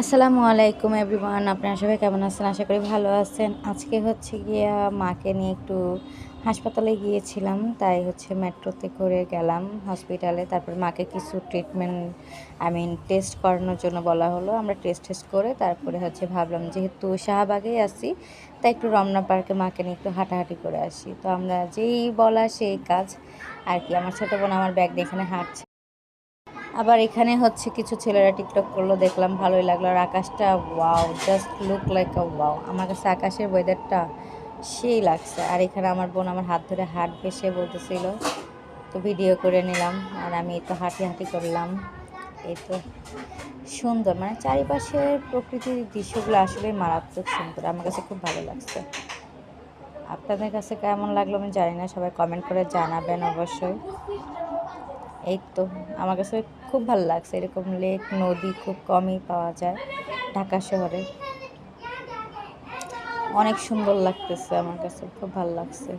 আসসালামু আলাইকুম এভরিওয়ান, আপনারা সবাই কেমন আছেন? আশা করি ভালো আছেন। আজকে হচ্ছে গিয়া মাকে নিয়ে একটু হাসপাতালে গিয়েছিলাম, তাই হচ্ছে মেট্রোতে করে গেলাম হসপিটালে। তারপরে মাকে কিছু ট্রিটমেন্ট টেস্ট করানোর জন্য বলা হলো। আমরা টেস্ট করে তারপরে হচ্ছে ভাবলাম যেহেতু শাহবাগেই আছি, তাই একটু রমনা পার্কে মাকে নিয়ে একটু হাঁটাহাঁটি করে আসি। তো আমরা যেই বলা সেই কাজ আর কি। আমার ছোটো বোন আমার ব্যাগ নিয়ে এখানে হাঁটছে। আবার এখানে হচ্ছে কিছু ছেলেরা টিকটক করলো, দেখলাম ভালোই লাগলো। আর আকাশটা ওয়াও, জাস্ট লুক লাইক আ ওয়াও। আমার কাছে আকাশের ওয়েদারটা সেই লাগছে। আর এখানে আমার বোন আমার হাত ধরে হাঁটবে সে বলতেছিল, তো ভিডিও করে নিলাম। আর আমি এই তো হাঁটি হাঁটি করলাম। এই তো সুন্দর, মানে চারিপাশের প্রকৃতির দৃশ্যগুলো আসলে মারাত্মক সুন্দর। আমার কাছে খুব ভালো লাগছে। আপনাদের কাছে কেমন লাগলো আমি জানি না, সবাই কমেন্ট করে জানাবেন অবশ্যই। এই তো আমার কাছে খুব ভালো লাগছে। এরকম লেক নদী খুব কমই পাওয়া যায় ঢাকা শহরে। অনেক সুন্দর লাগতেছে, আমার কাছে খুব ভালো লাগছে।